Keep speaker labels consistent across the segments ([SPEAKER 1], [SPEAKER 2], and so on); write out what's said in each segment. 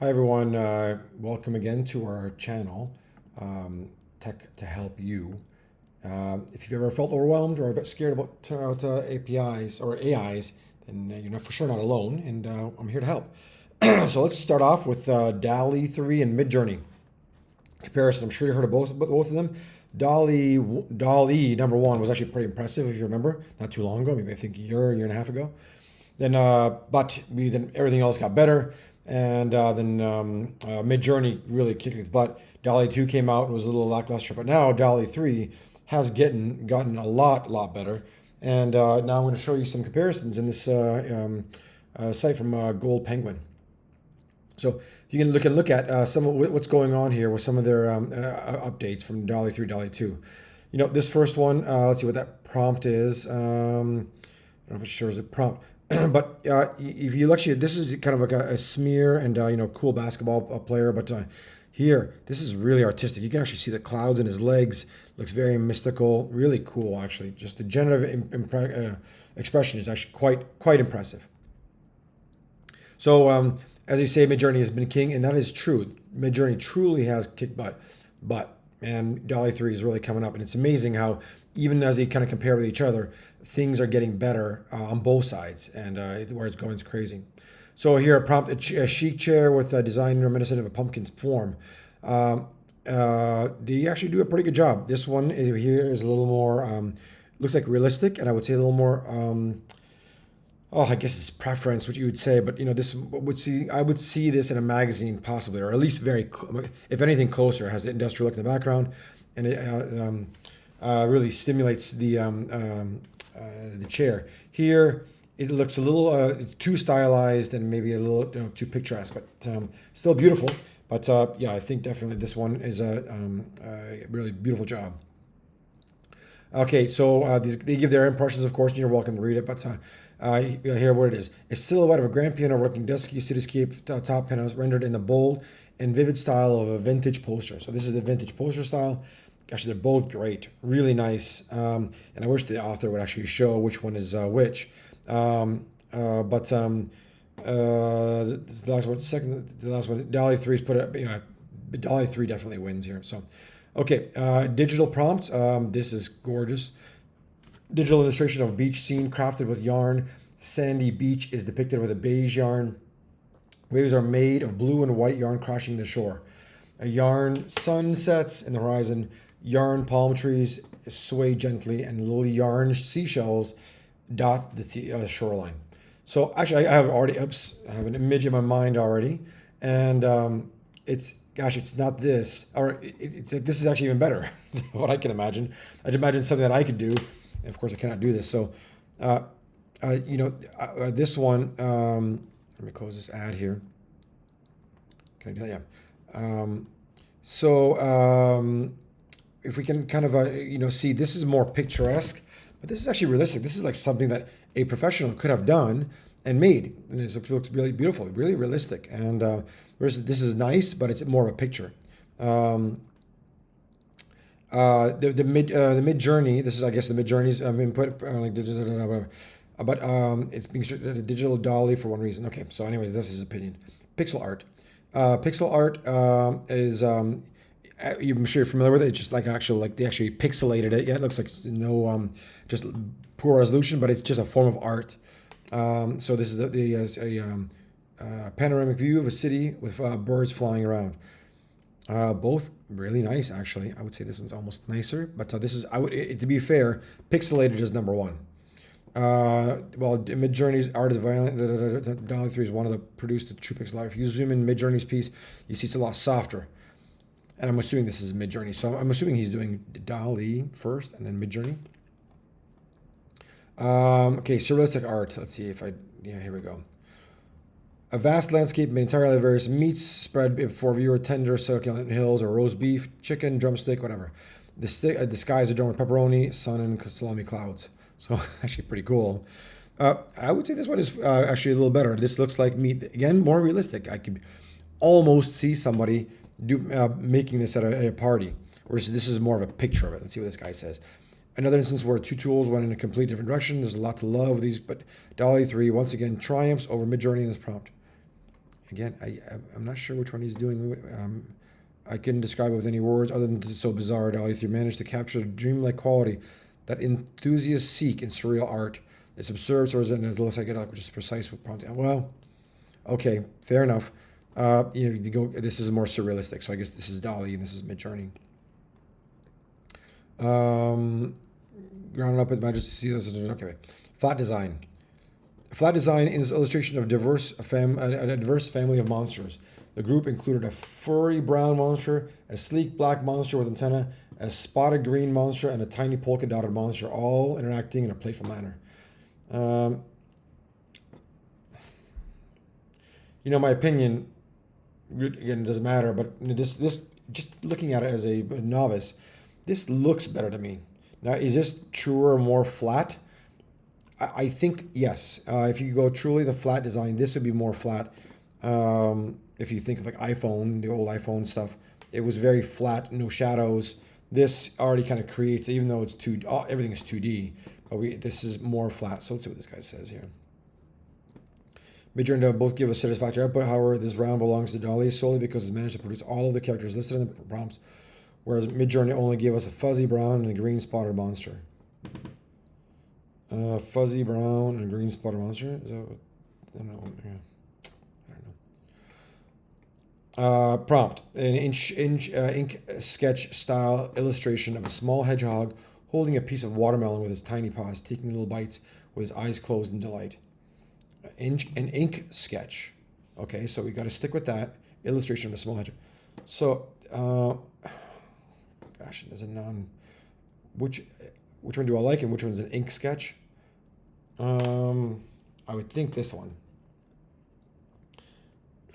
[SPEAKER 1] Hi everyone, welcome again to our channel, Tech to Help You. If you've ever felt overwhelmed or a bit scared about APIs or AIs, then you're not, for sure not alone, and I'm here to help. So let's start off with Dall-E3 and Midjourney comparison. I'm sure you heard of both of them. Dall-E number one was actually pretty impressive, if you remember, not too long ago, maybe I think a year and a half ago. Then, then everything else got better, and then Midjourney really kicked its butt. Dall-E 2 came out and was a little lackluster, but now Dall-E 3 has gotten a lot better. And now I'm going to show you some comparisons in this site from Gold Penguin. So if you can look at some of what's going on here with some of their updates from Dall-E 3, Dall-E 2. You know, this first one, let's see what that prompt is. I don't know if it shows a prompt. But if you actually, this is kind of like a smear and cool basketball player. But here, this is really artistic. You can actually see the clouds in his legs. Looks very mystical. Really cool, actually. Just the generative expression is actually quite impressive. So as you say, Midjourney has been king, and that is true. Midjourney truly has kicked butt. But and Dall-E 3 is really coming up, and it's amazing how even as they kind of compare with each other, things are getting better on both sides, and where it's going is crazy. So here, a prompt: a chic chair with a design reminiscent of a pumpkin's form. They actually do a pretty good job. This one here is a little more, looks like realistic, and I would say a little more. I guess it's preference, what you would say, but I would see this in a magazine possibly, or at least if anything closer. It has the industrial look in the background, and it really stimulates the chair. Here, it looks a little too stylized and maybe a little too picturesque, but still beautiful. But yeah, I think definitely this one is a really beautiful job. Okay, so they give their impressions, of course, and you're welcome to read it, but here what it is. A silhouette of a grand piano overlooking dusky cityscape top penthouse rendered in the bold and vivid style of a vintage poster. So this is the vintage poster style. Actually, they're both great, really nice. And I wish the author would actually show which one is which. The last one, Dall-E 3's put up. Dall-E 3 definitely wins here. So, okay, digital prompts. This is gorgeous. Digital illustration of a beach scene crafted with yarn. Sandy beach is depicted with a beige yarn. Waves are made of blue and white yarn crashing the shore. A yarn sun sets in the horizon. Yarn palm trees sway gently, and little yarn seashells dot the shoreline. So actually, I have an image in my mind already, and it's not this, or this is actually even better than what I can imagine. I'd imagine something that I could do, and of course I cannot do this. So, this one. Let me close this ad here. Can I do that? Yeah. If we can kind of see, this is more picturesque, but this is actually realistic. This is like something that a professional could have done and made, and it looks really beautiful, really realistic. And this is nice, but it's more of a picture. The Midjourney. This is, I guess, the Midjourney's input, but it's being digital Dall-E for one reason. Okay, so anyways, this is his opinion. Pixel art. Pixel art is. I'm sure you're familiar with it. It's just like they actually pixelated it. Yeah, it looks like just poor resolution, but it's just a form of art. So this is a panoramic view of a city with birds flying around. Both really nice, actually. I would say this one's almost nicer, but this is to be fair, pixelated is number one. Well, Midjourney's art is violent. Dall-E 3 is one of the produced the true pixel art. If you zoom in Midjourney's piece, you see it's a lot softer. And I'm assuming this is Midjourney. So I'm assuming he's doing Dall-E first and then Midjourney. Okay, surrealistic art. Let's see here we go. A vast landscape made entirely of various meats spread before viewer: tender, succulent hills, or roast beef, chicken, drumstick, whatever. The sky is adorned with pepperoni, sun, and salami clouds. So actually pretty cool. I would say this one is actually a little better. This looks like meat. Again, more realistic. I could almost see somebody making this at a party, whereas this is more of a picture of it. Let's see what this guy says. Another instance where two tools went in a complete different direction. There's a lot to love with these, but Dall-E 3 once again triumphs over Midjourney in this prompt. Again, I'm not sure which one he's doing. I couldn't describe it with any words other than it's so bizarre. Dall-E-3 managed to capture the dreamlike quality that enthusiasts seek in surreal art. It's absurd, so it looks like it, which is precise with prompt. Well, okay, fair enough. You go. This is more surrealistic, so I guess this is Dall-E and this is Midjourney. Grounded up with majesty. Okay, flat design. Flat design is an illustration of a diverse family of monsters. The group included a furry brown monster, a sleek black monster with antenna, a spotted green monster, and a tiny polka dotted monster, all interacting in a playful manner. My opinion, again, it doesn't matter, but this just looking at it as a novice, this looks better to me. Now, is this truer or more flat? I think yes. If you go truly the flat design, this would be more flat. If you think of like iPhone, the old iPhone stuff, it was very flat, no shadows. This already kind of creates, even though it's everything is 2D, but this is more flat. So let's see what this guy says here. Midjourney both give a satisfactory output. However, this round belongs to Dall-E solely because it's managed to produce all of the characters listed in the prompts, whereas Midjourney only gave us a fuzzy brown and a green spotted monster. Fuzzy brown and green spotted monster. Is that what? I don't know. Yeah. I don't know. Prompt: an ink sketch style illustration of a small hedgehog holding a piece of watermelon with his tiny paws, taking little bites with his eyes closed in delight. An ink sketch. Okay, so we got to stick with that illustration of a small hedgehog. So, gosh, there's a which one do I like and which one's an ink sketch? I would think this one.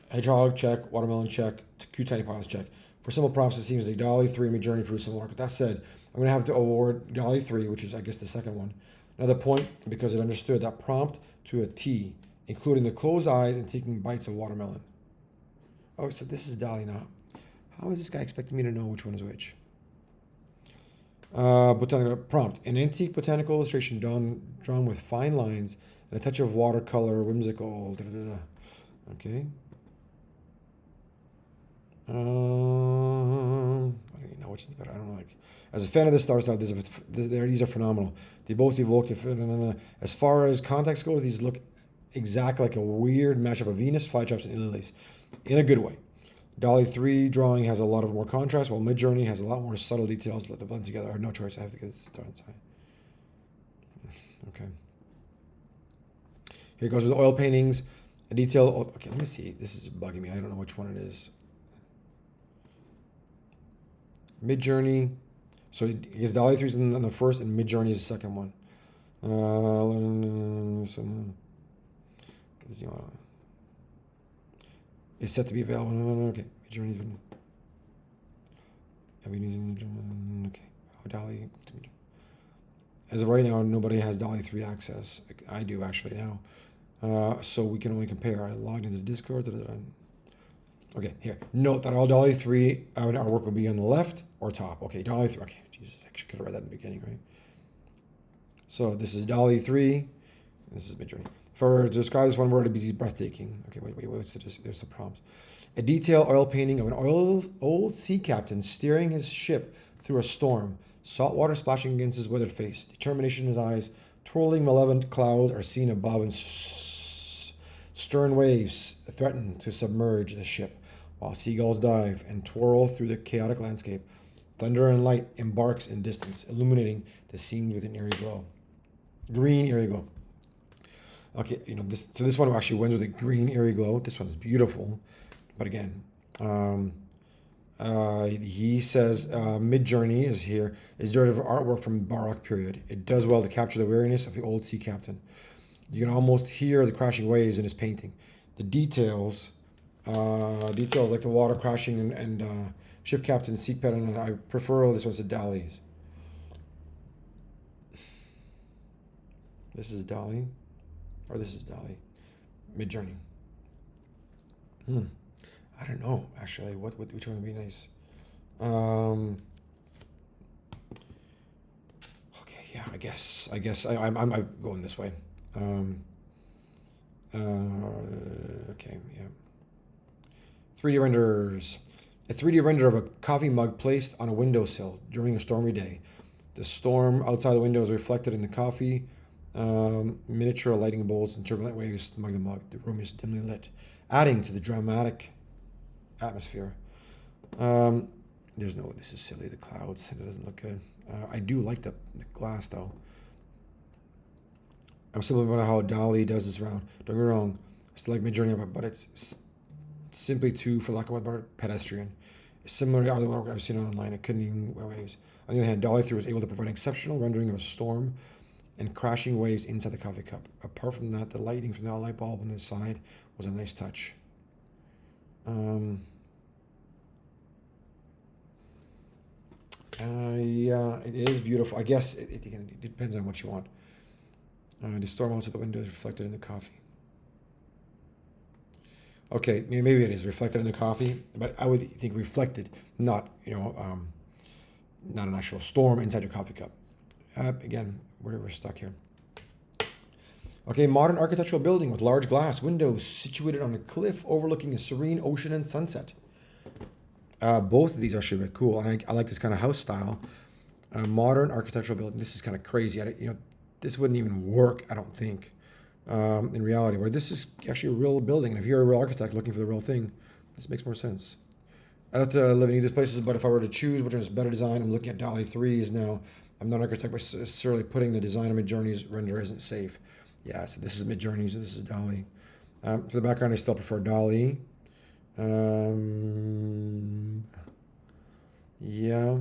[SPEAKER 1] Hedgehog check, watermelon check, cute tiny paws check. For simple prompts, it seems like Dall-E-3 and Midjourney produce similar work. That said, I'm going to have to award Dall-E-3, which is I guess the second one, another point because it understood that prompt to a T, including the closed eyes and taking bites of watermelon. Oh, so this is Dall-E now. How is this guy expecting me to know which one is which? Botanical prompt: an antique botanical illustration drawn with fine lines and a touch of watercolor, whimsical. Okay. I don't even know which is better. I don't know. As a fan of this star style, these are phenomenal. They both evoke. As far as context goes, these look exactly like a weird mashup of Venus, flytraps, and lilies, in a good way. Dall-E-3 drawing has a lot of more contrast, while Midjourney has a lot more subtle details that blend together. I have no choice. I have to get this done. Okay. Here goes with oil paintings. A detail. Okay, let me see. This is bugging me. I don't know which one it is. Midjourney. So I guess Dall-E-3 is on the first, and Midjourney is the second one. It's set to be available. Okay, Midjourney's been. Okay, Dall-E. As of right now, nobody has Dall-E-3 access. I do actually now. So we can only compare. I logged into Discord. Okay, here. Note that all Dall-E-3 artwork will be on the left or top. Okay, Dall-E-3. Okay, Jesus, I actually could have read that in the beginning, right? So this is Dall-E-3. This is Midjourney. To describe this one word, it'd be breathtaking. Okay, wait. There's the prompt. A detailed oil painting of an old sea captain steering his ship through a storm. Salt water splashing against his withered face. Determination in his eyes. Twirling malevolent clouds are seen above, and stern waves threaten to submerge the ship, while seagulls dive and twirl through the chaotic landscape. Thunder and light embarks in distance, illuminating the scenes with an eerie glow. Green eerie glow. Okay, this one actually wins with a green eerie glow. This one is beautiful, but again, he says Midjourney is derivative artwork from Baroque period. It does well to capture the weariness of the old sea captain. You can almost hear the crashing waves in his painting. The details like the water crashing and ship captain seat pattern. And I prefer this one's to Dall-E's. This is Dall-E. Or this is Dall-E. Midjourney. I don't know actually. Which one would be nice? Okay, yeah. I guess I'm going this way. Okay, yeah. 3D renders. A 3D render of a coffee mug placed on a windowsill during a stormy day. The storm outside the window is reflected in the coffee. Miniature lighting bolts and turbulent waves smug the mug. The room is dimly lit, adding to the dramatic atmosphere. This is silly, the clouds. It doesn't look good. I do like the glass, though. I'm simply wondering how Dall-E does this round. Don't get me wrong, I still like Midjourney, but it's simply too, for lack of a word, pedestrian. It's similar to other work I've seen online. It couldn't even waves. On the other hand, Dall-E-3 was able to provide exceptional rendering of a storm and crashing waves inside the coffee cup. Apart from that, the lighting from the light bulb on the side was a nice touch. Yeah, it is beautiful. I guess it depends on what you want. The storm outside the window is reflected in the coffee. Okay, maybe it is reflected in the coffee, but I would think reflected, not not an actual storm inside your coffee cup. Again, we're stuck here. Okay, modern architectural building with large glass windows situated on a cliff overlooking a serene ocean and sunset. Both of these are actually really cool, and I like this kind of house style. Modern architectural building. This is kind of crazy. This wouldn't even work, I don't think, in reality. Where this is actually a real building, and if you're a real architect looking for the real thing, this makes more sense. I like to live in either places, but if I were to choose which is better design, I'm looking at Dall-E-3s now. I'm not an architect, but necessarily putting the design of Midjourney's render isn't safe. Yeah, so this is Midjourney, so this is Dall-E. For the background, I still prefer Dall-E. Yeah.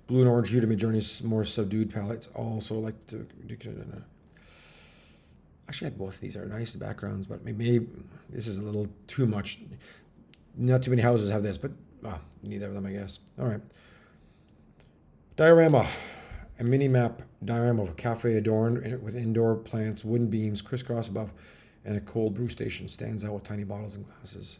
[SPEAKER 1] Blue and orange hue to Midjourney's more subdued palettes. Also like to... Actually, both of these are nice backgrounds, but maybe this is a little too much. Not too many houses have this, but neither of them, I guess. All right. Diorama. A mini map diorama of a cafe adorned with indoor plants, wooden beams crisscross above, and a cold brew station stands out with tiny bottles and glasses.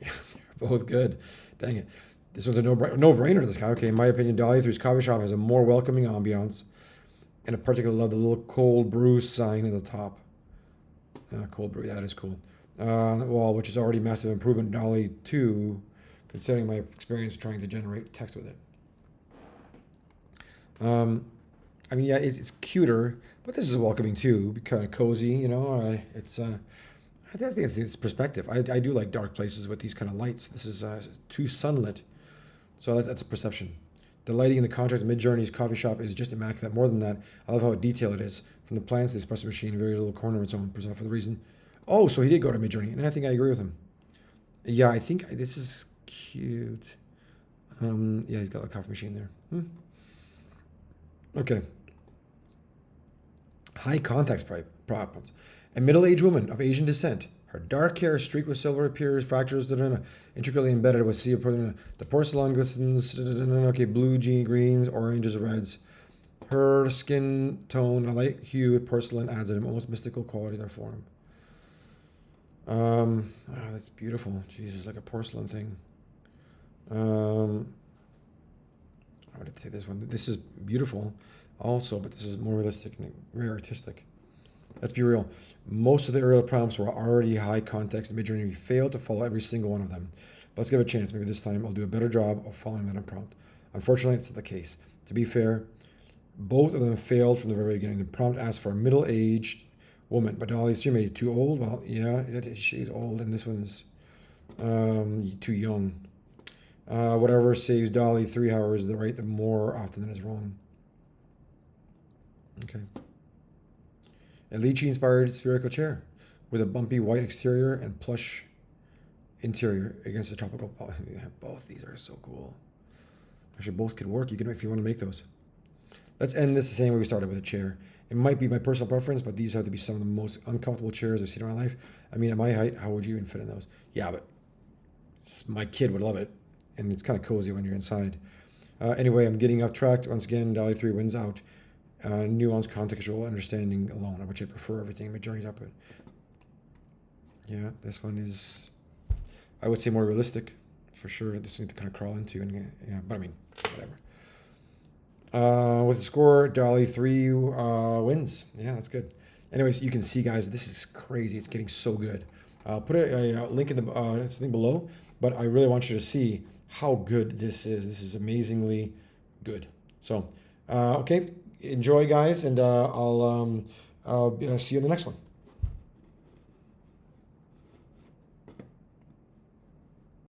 [SPEAKER 1] Yeah, they're both good. Dang it. This one's a no-brainer, this guy. Okay, in my opinion, Dall-E-3's coffee shop has a more welcoming ambiance, and I particularly love the little cold brew sign at the top. Cold brew, yeah, that is cool. Well, which is already massive improvement in Dall-E-2, considering my experience trying to generate text with it. I mean, yeah, it's cuter, but this is welcoming too, kind of cozy, I think it's perspective. I do like dark places with these kind of lights. This is too sunlit, so that's a perception. The lighting and the contrast of Midjourney's coffee shop is just immaculate. More than that, I love how detailed it is. From the plants to the espresso machine, very little corner of its own, for the reason. Oh, so he did go to Midjourney, and I think I agree with him. Yeah, I think this is cute. Yeah, he's got a coffee machine there. Okay. High context problems. A middle-aged woman of Asian descent. Her dark hair streaked with silver appears, fractures, intricately embedded with sea of the porcelain glistens, okay, blue, greens, oranges, reds. Her skin tone, a light hue of porcelain adds an almost mystical quality to their form. That's beautiful. Jesus, like a porcelain thing. I would say this one. This is beautiful also, but this is more realistic and very artistic. Let's be real. Most of the earlier prompts were already high context, and Midjourney failed to follow every single one of them. But let's give it a chance. Maybe this time I'll do a better job of following that prompt. Unfortunately, it's not the case. To be fair, both of them failed from the very beginning. The prompt asked for a middle-aged woman, but Dall-E-3 made it too old. Well, yeah, she's old, and this one's too young. Whatever saves Dall-E-3, however, is the right more often than is wrong. Okay. A lychee-inspired spherical chair with a bumpy white exterior and plush interior against the tropical poly. Yeah, both these are so cool. Actually, both could work. You can, if you want to make those. Let's end this the same way we started, with a chair. It might be my personal preference, but these have to be some of the most uncomfortable chairs I've seen in my life. I mean, at my height, how would you even fit in those? Yeah, but my kid would love it, and it's kind of cozy when you're inside. Anyway, I'm getting off track. Once again, Dall-E-3 wins out. Nuanced contextual understanding alone, which I prefer everything Midjourney's output. Yeah, this one is, I would say, more realistic for sure. This one to kind of crawl into, and yeah, but I mean, whatever. With the score, Dall-E-3 wins. Yeah, that's good. Anyways, you can see, guys, this is crazy. It's getting so good. I'll put a link in the thing below, but I really want you to see how good this is. This is amazingly good. So, okay, enjoy, guys, and I'll see you in the next one.